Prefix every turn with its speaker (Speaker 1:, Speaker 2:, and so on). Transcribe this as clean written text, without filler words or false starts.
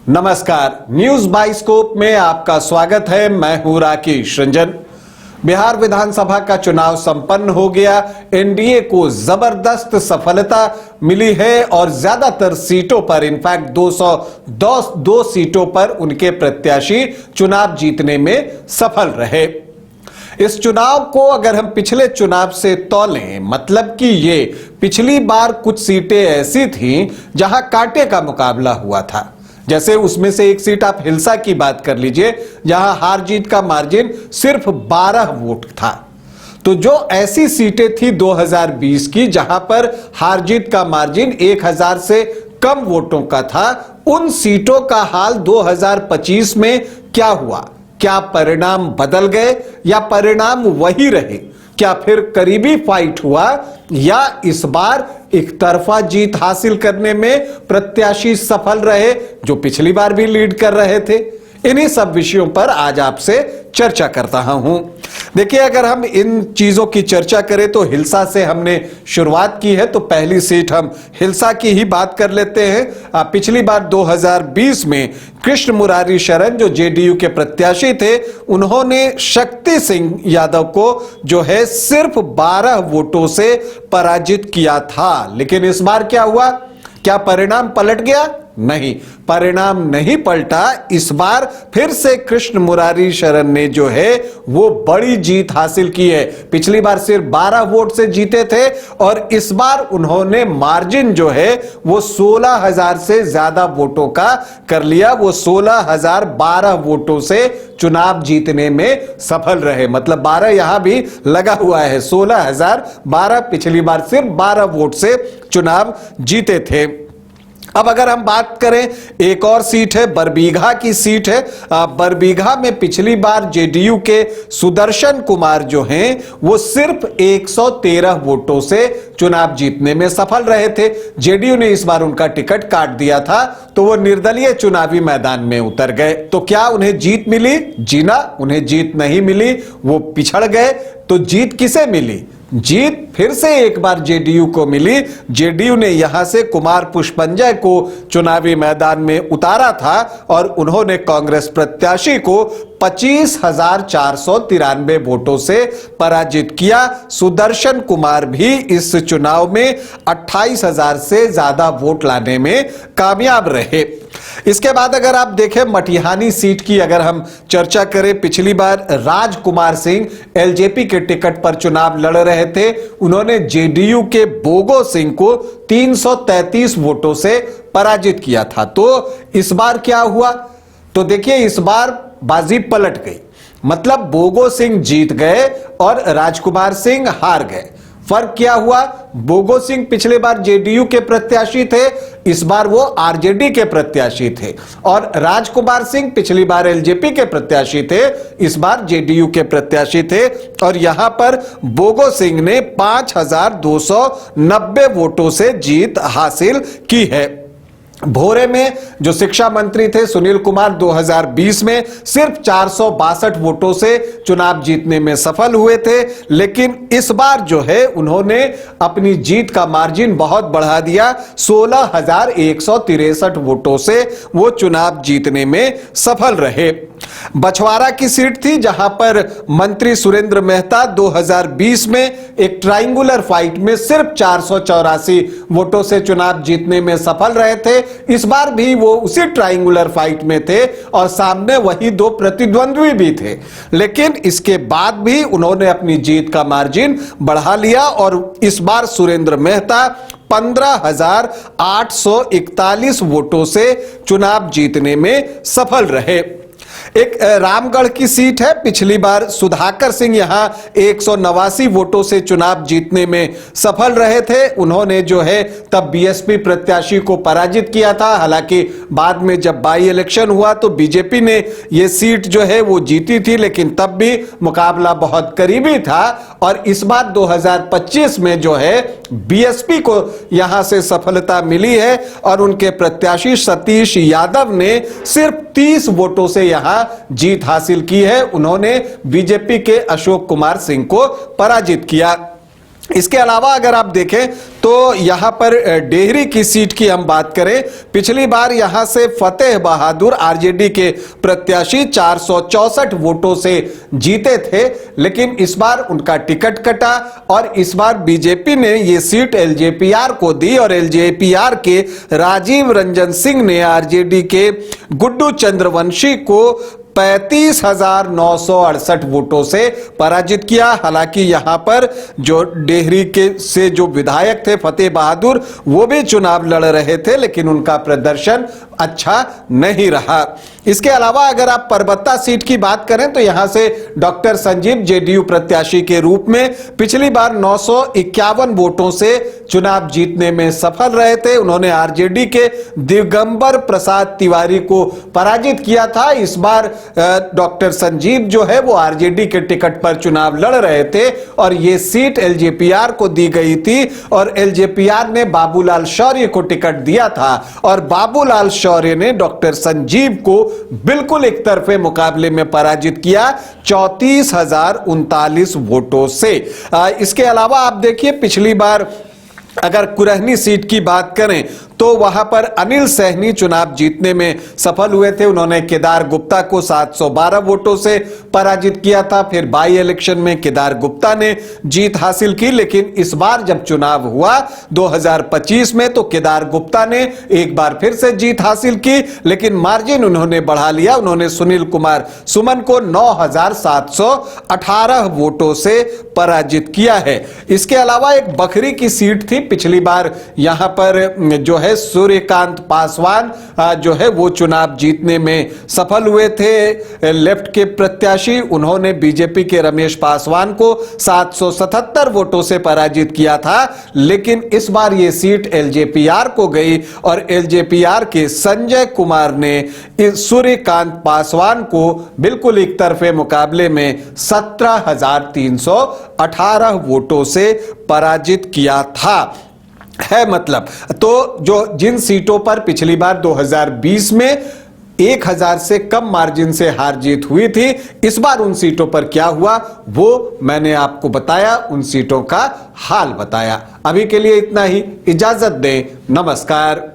Speaker 1: नमस्कार, news bioscope में आपका स्वागत है। मैं हूं राकेश रंजन। बिहार विधानसभा का चुनाव संपन्न हो गया। एनडीए को जबरदस्त सफलता मिली है और ज्यादातर सीटों पर, इनफैक्ट 202 सीटों पर उनके प्रत्याशी चुनाव जीतने में सफल रहे। इस चुनाव को अगर हम पिछले चुनाव से तौलें, मतलब कि ये पिछली बार कुछ सीटें ऐसी थीं जहां कांटे का मुकाबला हुआ था। जैसे उसमें से एक सीट आप हिलसा की बात कर लीजिए, जहां हार जीत का मार्जिन सिर्फ 12 वोट था। तो जो ऐसी सीटें थी 2020 की जहां पर हार जीत का मार्जिन 1000 से कम वोटों का था, उन सीटों का हाल 2025 में क्या हुआ? क्या परिणाम बदल गए या परिणाम वही रहे? क्या फिर करीबी फाइट हुआ या इस बार एक तरफा जीत हासिल करने में प्रत्याशी सफल रहे जो पिछली बार भी लीड कर रहे थे? इन्हीं सब विषयों पर आज आपसे चर्चा कर रहा हूं। देखिए, अगर हम इन चीजों की चर्चा करें तो हिलसा से हमने शुरुआत की है, तो पहली सीट हम हिलसा की ही बात कर लेते हैं। पिछली बार 2020 में कृष्ण मुरारी शरण जो जेडीयू के प्रत्याशी थे, उन्होंने शक्ति सिंह यादव को जो है सिर्फ 12 वोटों से पराजित किया था। लेकिन इस बार क्या हुआ? क्या परिणाम पलट गया? नहीं, परिणाम नहीं पलटा। इस बार फिर से कृष्ण मुरारी शरण ने जो है वो बड़ी जीत हासिल की है। पिछली बार सिर्फ 12 वोट से जीते थे और इस बार उन्होंने मार्जिन जो है वो 16,000 से ज्यादा वोटों का कर लिया। वो 16,012 वोटों से चुनाव जीतने में सफल रहे। मतलब 12 यहां भी लगा हुआ है, 16,012 पिछली बार सिर्फ 12 वोट से चुनाव जीते थे। अब अगर हम बात करें, एक और सीट है, बरबीघा की सीट है। बरबीघा में पिछली बार जेडीयू के सुदर्शन कुमार जो हैं वो सिर्फ 113 वोटों से चुनाव जीतने में सफल रहे थे। जेडीयू ने इस बार उनका टिकट काट दिया था, तो वो निर्दलीय चुनावी मैदान में उतर गए। तो क्या उन्हें जीत मिली? जी ना, उन्हें जीत नहीं मिली, वो पिछड़ गए। तो जीत किसे मिली? जीत फिर से एक बार जेडीयू को मिली। जेडीयू ने यहां से कुमार पुष्पंजय को चुनावी मैदान में उतारा था और उन्होंने कांग्रेस प्रत्याशी को 25,493 वोटों से पराजित किया। सुदर्शन कुमार भी इस चुनाव में 28,000 से ज्यादा वोट लाने में कामयाब रहे। इसके बाद अगर आप देखें मटिहानी सीट की अगर हम चर्चा करें, पिछली बार राजकुमार सिंह एलजेपी के टिकट पर चुनाव लड़ रहे थे। उन्होंने जेडीयू के बोगो सिंह को 333 वोटों से पराजित किया था। तो इस बार क्या हुआ? तो देखिए, इस बार बाजी पलट गई। मतलब बोगो सिंह जीत गए और राजकुमार सिंह हार गए। फर्क क्या हुआ? बोगो सिंह पिछले बार जेडीयू के प्रत्याशी थे, इस बार वो आरजेडी के प्रत्याशी थे। और राजकुमार सिंह पिछली बार एलजेपी के प्रत्याशी थे, इस बार जेडीयू के प्रत्याशी थे। और यहां पर बोगो सिंह ने 5,290 वोटों से जीत हासिल की है। भोरे में जो शिक्षा मंत्री थे सुनील कुमार, 2020 में सिर्फ 462 वोटों से चुनाव जीतने में सफल हुए थे। लेकिन इस बार जो है उन्होंने अपनी जीत का मार्जिन बहुत बढ़ा दिया। 16,163 वोटों से वो चुनाव जीतने में सफल रहे। बछवाड़ा की सीट थी जहां पर मंत्री सुरेंद्र मेहता 2020 में एक ट्रायंगुलर फाइट में सिर्फ 484 वोटों से चुनाव जीतने में सफल रहे थे। इस बार भी वो उसी ट्रायंगुलर फाइट में थे और सामने वही दो प्रतिद्वंद्वी भी थे। लेकिन इसके बाद भी उन्होंने अपनी जीत का मार्जिन बढ़ा लिया और इस बार सुरेंद्र मेहता 15,841 वोटों से चुनाव जीतने में सफल रहे। एक रामगढ़ की सीट है, पिछली बार सुधाकर सिंह यहां 189 वोटों से चुनाव जीतने में सफल रहे थे। उन्होंने जो है तब बीएसपी प्रत्याशी को पराजित किया था। हालांकि बाद में जब बाई इलेक्शन हुआ तो बीजेपी ने यह सीट जो है वो जीती थी, लेकिन तब भी मुकाबला बहुत करीबी था। और इस बार 2025 में जो है बीएसपी को यहां से सफलता मिली है और उनके प्रत्याशी सतीश यादव ने सिर्फ 30 वोटों से यहां जीत हासिल की है। उन्होंने बीजेपी के अशोक कुमार सिंह को पराजित किया। इसके अलावा अगर आप देखें तो यहां पर डेहरी की सीट की हम बात करें, पिछली बार यहां से फतेह बहादुर आरजेडी के प्रत्याशी 464 वोटों से जीते थे, लेकिन इस बार उनका टिकट कटा और इस बार बीजेपी ने ये सीट एलजेपीआर को दी और एलजेपीआर के राजीव रंजन सिंह ने आरजेडी के गुड्डू चंद्रवंशी को 35,968 वोटों से पराजित किया। हालांकि यहां पर जो डेहरी के से जो विधायक थे फतेह बहादुर, वो भी चुनाव लड़ रहे थे, लेकिन उनका प्रदर्शन अच्छा नहीं रहा। इसके अलावा अगर आप परबत्ता सीट की बात करें तो यहां से डॉक्टर संजीव जेडीयू प्रत्याशी के रूप में पिछली बार 951 वोटों से चुनाव जीतने में सफल रहे थे। उन्होंने आरजेडी के दिगंबर प्रसाद तिवारी को पराजित किया था। इस बार डॉक्टर संजीव जो है वो आरजेडी के टिकट पर चुनाव लड़ रहे थे और ये सीट एलजेपीआर को दी गई थी और एलजेपीआर ने बाबूलाल शौर्य को टिकट दिया था और बाबूलाल शौर्य ने डॉक्टर संजीव को बिल्कुल एक तरफे मुकाबले में पराजित किया 34,039 वोटों से। इसके अलावा आप देखिए पिछली बार अगर कुरहनी सीट की बात करें तो वहां पर अनिल सहनी चुनाव जीतने में सफल हुए थे। उन्होंने केदार गुप्ता को 712 वोटों से पराजित किया था। फिर बाई इलेक्शन में केदार गुप्ता ने जीत हासिल की, लेकिन इस बार जब चुनाव हुआ 2025 में तो केदार गुप्ता ने एक बार फिर से जीत हासिल की, लेकिन मार्जिन उन्होंने बढ़ा लिया। उन्होंने सुनील कुमार सुमन को 9,718 वोटों से पराजित किया है। इसके अलावा एक बखरी की सीट थी, पिछली बार यहां पर जो है सूर्यकांत पासवान जो है वो चुनाव जीतने में सफल हुए थे, लेफ्ट के प्रत्याशी। उन्होंने बीजेपी के रमेश पासवान को 777 वोटों से पराजित किया था, लेकिन इस बार ये सीट एलजेपीआर को गई और एलजेपीआर के संजय कुमार ने सूर्यकांत पासवान को बिल्कुल एक तरफे मुकाबले में 17,318 वोटों से पराजित किया था। है मतलब तो जो जिन सीटों पर पिछली बार 2020 में 1,000 से कम मार्जिन से हार जीत हुई थी, इस बार उन सीटों पर क्या हुआ वो मैंने आपको बताया, उन सीटों का हाल बताया। अभी के लिए इतना ही, इजाजत दें, नमस्कार।